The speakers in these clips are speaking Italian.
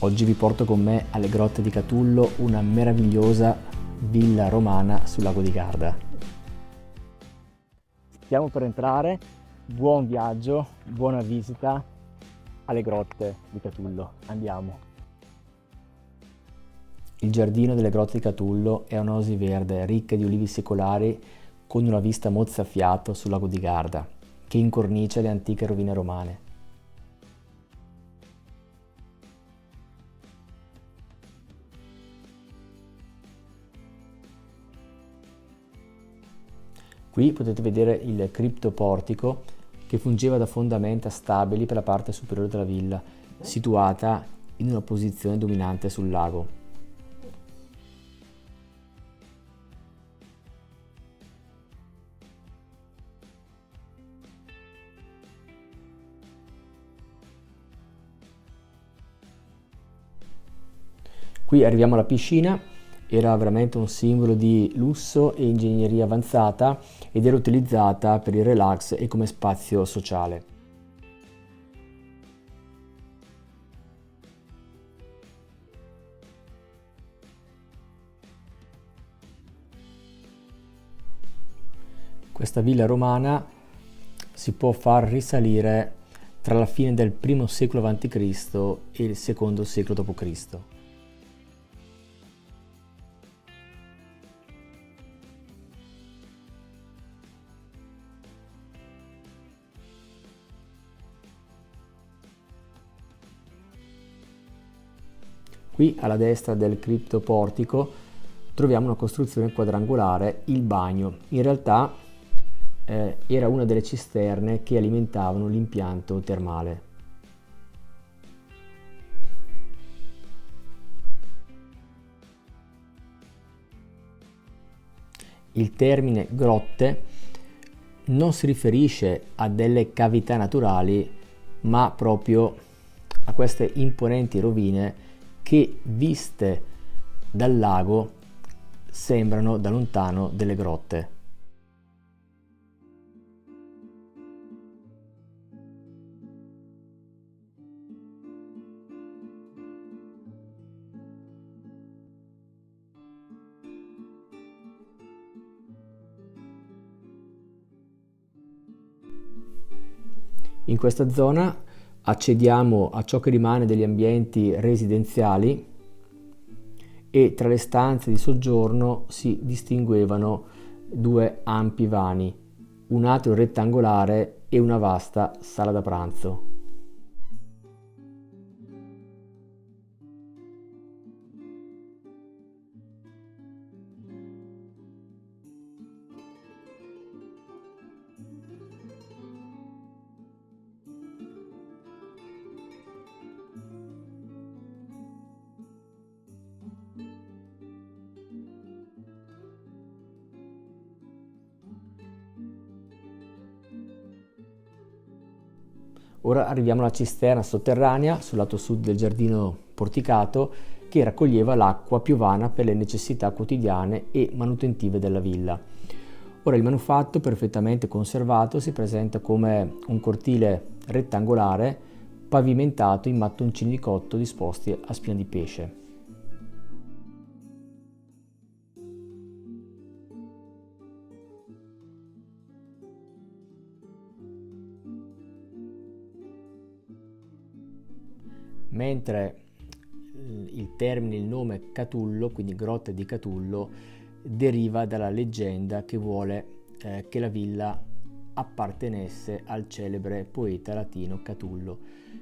Oggi vi porto con me alle grotte di Catullo, una meravigliosa villa romana sul lago di Garda. Stiamo per entrare, buon viaggio, buona visita alle grotte di Catullo. Andiamo. Il giardino delle grotte di Catullo è un'oasi verde ricca di ulivi secolari con una vista mozzafiato sul lago di Garda, che incornicia le antiche rovine romane. Qui potete vedere il criptoportico che fungeva da fondamenta stabili per la parte superiore della villa, situata in una posizione dominante sul lago. Qui arriviamo alla piscina. Era veramente un simbolo di lusso e ingegneria avanzata ed era utilizzata per il relax e come spazio sociale. Questa villa romana si può far risalire tra la fine del I secolo a.C. e il II secolo d.C. Qui alla destra del criptoportico troviamo una costruzione quadrangolare, il bagno. In realtà era una delle cisterne che alimentavano l'impianto termale. Il termine grotte non si riferisce a delle cavità naturali, ma proprio a queste imponenti rovine che viste dal lago sembrano da lontano delle grotte. In questa zona accediamo a ciò che rimane degli ambienti residenziali e tra le stanze di soggiorno si distinguevano due ampi vani, un atrio rettangolare e una vasta sala da pranzo. Ora arriviamo alla cisterna sotterranea sul lato sud del giardino porticato che raccoglieva l'acqua piovana per le necessità quotidiane e manutentive della villa. Ora il manufatto, perfettamente conservato, si presenta come un cortile rettangolare pavimentato in mattoncini di cotto disposti a spina di pesce. Mentre il nome Catullo, quindi grotte di Catullo, deriva dalla leggenda che vuole che la villa appartenesse al celebre poeta latino Catullo,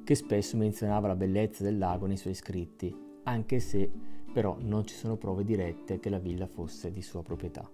che spesso menzionava la bellezza del lago nei suoi scritti, anche se però non ci sono prove dirette che la villa fosse di sua proprietà.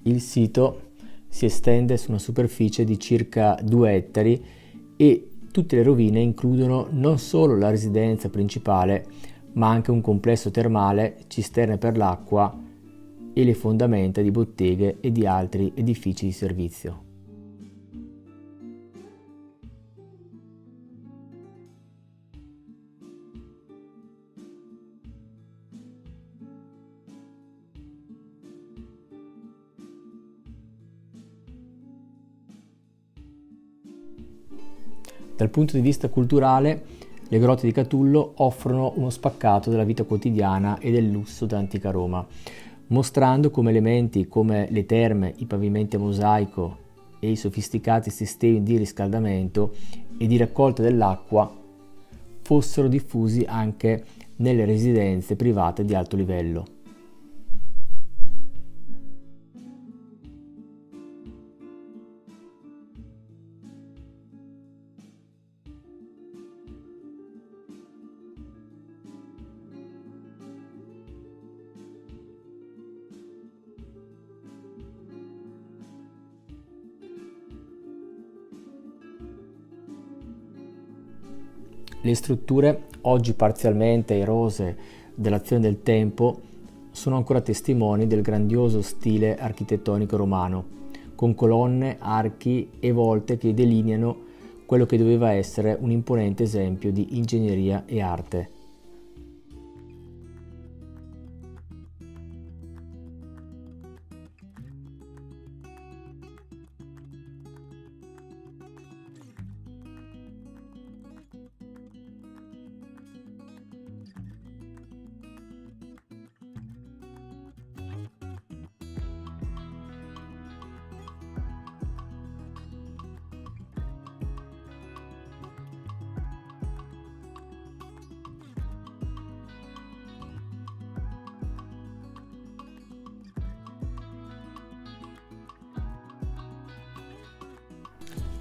Il sito si estende su una superficie di circa 2 ettari e tutte le rovine includono non solo la residenza principale, ma anche un complesso termale, cisterne per l'acqua e le fondamenta di botteghe e di altri edifici di servizio. Dal punto di vista culturale, le grotte di Catullo offrono uno spaccato della vita quotidiana e del lusso dell'antica Roma, mostrando come elementi come le terme, i pavimenti a mosaico e i sofisticati sistemi di riscaldamento e di raccolta dell'acqua fossero diffusi anche nelle residenze private di alto livello. Le strutture, oggi parzialmente erose dall'azione del tempo, sono ancora testimoni del grandioso stile architettonico romano, con colonne, archi e volte che delineano quello che doveva essere un imponente esempio di ingegneria e arte.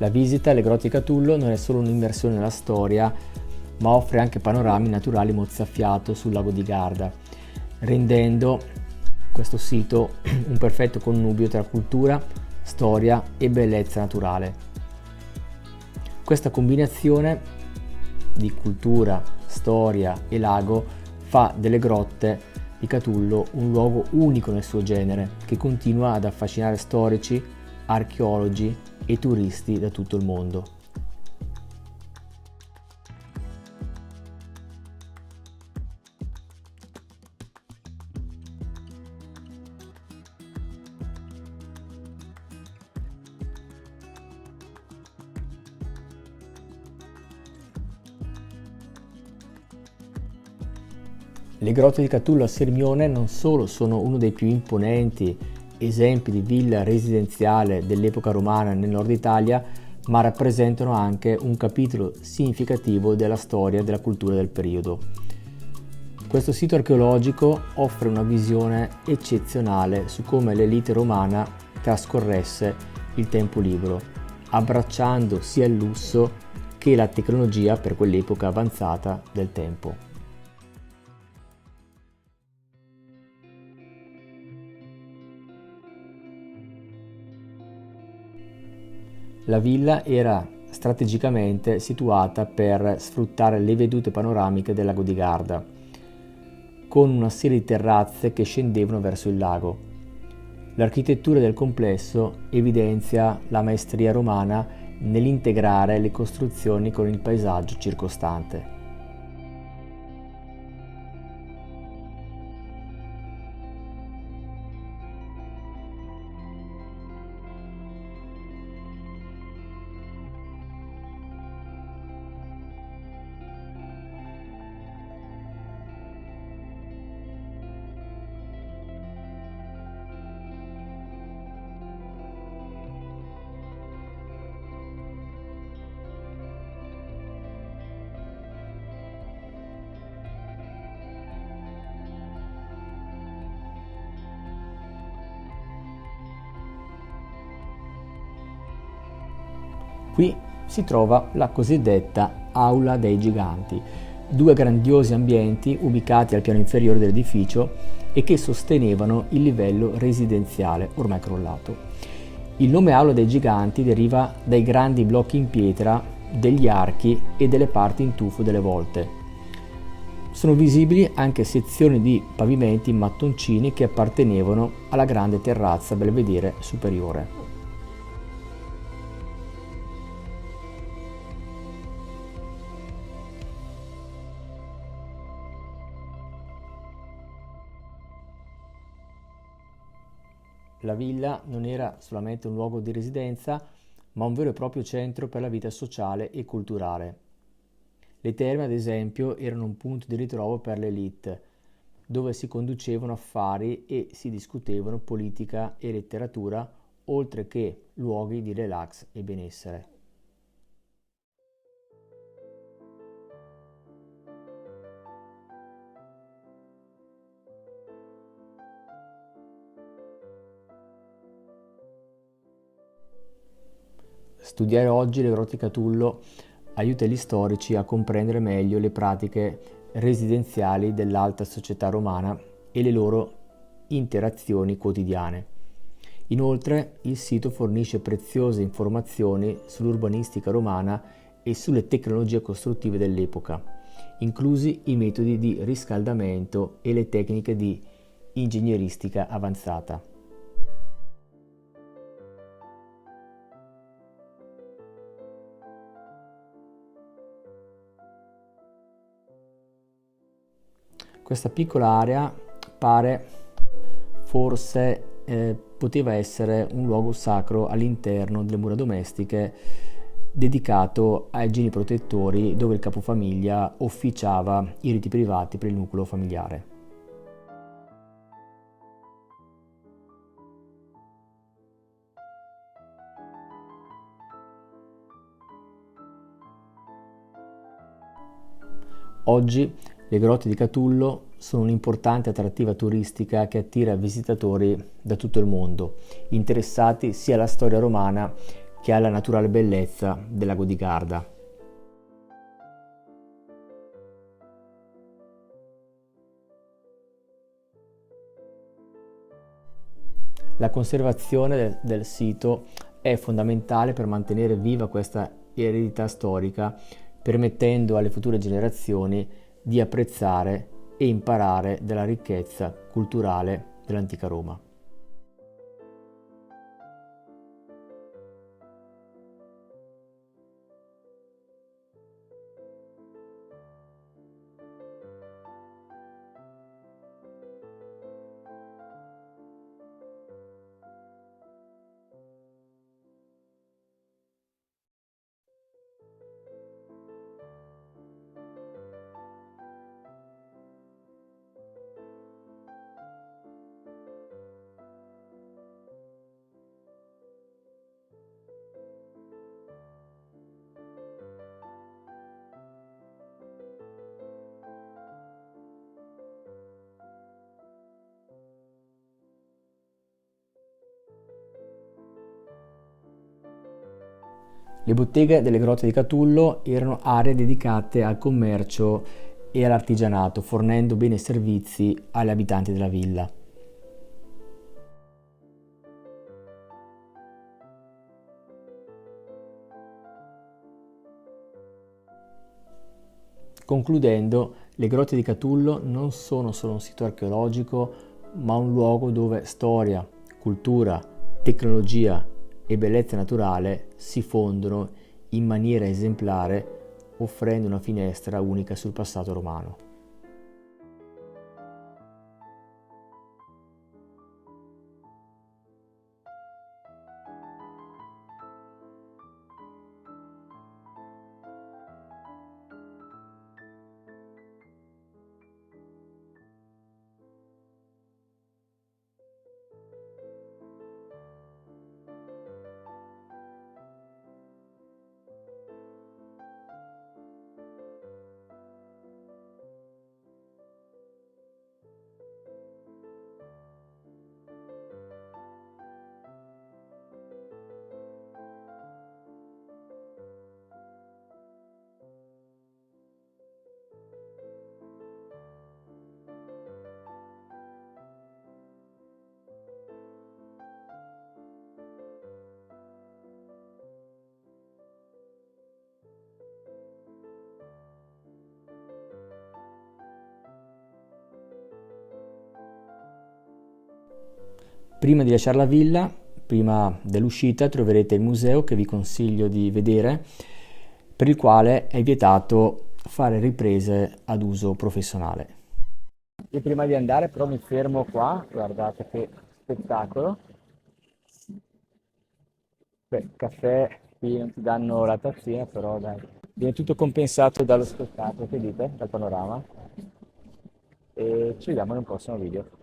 La visita alle grotte di Catullo non è solo un'immersione nella storia, ma offre anche panorami naturali mozzafiato sul lago di Garda, rendendo questo sito un perfetto connubio tra cultura, storia e bellezza naturale. Questa combinazione di cultura, storia e lago fa delle grotte di Catullo un luogo unico nel suo genere, che continua ad affascinare storici, archeologi e turisti da tutto il mondo. Le grotte di Catullo a Sirmione non solo sono uno dei più imponenti esempi di villa residenziale dell'epoca romana nel nord Italia, ma rappresentano anche un capitolo significativo della storia e della cultura del periodo. Questo sito archeologico offre una visione eccezionale su come l'elite romana trascorresse il tempo libero, abbracciando sia il lusso che la tecnologia per quell'epoca avanzata del tempo. La villa era strategicamente situata per sfruttare le vedute panoramiche del lago di Garda, con una serie di terrazze che scendevano verso il lago. L'architettura del complesso evidenzia la maestria romana nell'integrare le costruzioni con il paesaggio circostante. Qui si trova la cosiddetta Aula dei Giganti, due grandiosi ambienti ubicati al piano inferiore dell'edificio e che sostenevano il livello residenziale ormai crollato. Il nome Aula dei Giganti deriva dai grandi blocchi in pietra degli archi e delle parti in tufo delle volte. Sono visibili anche sezioni di pavimenti in mattoncini che appartenevano alla grande terrazza belvedere superiore. La villa non era solamente un luogo di residenza, ma un vero e proprio centro per la vita sociale e culturale. Le terme, ad esempio, erano un punto di ritrovo per l'élite, dove si conducevano affari e si discutevano politica e letteratura, oltre che luoghi di relax e benessere. Studiare oggi le grotte di Catullo aiuta gli storici a comprendere meglio le pratiche residenziali dell'alta società romana e le loro interazioni quotidiane. Inoltre, il sito fornisce preziose informazioni sull'urbanistica romana e sulle tecnologie costruttive dell'epoca, inclusi i metodi di riscaldamento e le tecniche di ingegneristica avanzata. Questa piccola area pare forse poteva essere un luogo sacro all'interno delle mura domestiche dedicato ai geni protettori dove il capofamiglia officiava i riti privati per il nucleo familiare. Oggi le grotte di Catullo sono un'importante attrattiva turistica che attira visitatori da tutto il mondo, interessati sia alla storia romana che alla naturale bellezza del lago di Garda. La conservazione del sito è fondamentale per mantenere viva questa eredità storica, permettendo alle future generazioni di apprezzare e imparare della ricchezza culturale dell'antica Roma. Le botteghe delle grotte di Catullo erano aree dedicate al commercio e all'artigianato, fornendo beni e servizi agli abitanti della villa. Concludendo, le grotte di Catullo non sono solo un sito archeologico, ma un luogo dove storia, cultura, tecnologia e bellezza naturale si fondono in maniera esemplare, offrendo una finestra unica sul passato romano. Prima di lasciare la villa, prima dell'uscita, troverete il museo che vi consiglio di vedere, per il quale è vietato fare riprese ad uso professionale. E prima di andare però mi fermo qua, guardate che spettacolo. Beh, caffè qui non ti danno la tazzina, però dai, viene tutto compensato dallo spettacolo, che dite? Dal panorama. E ci vediamo in un prossimo video.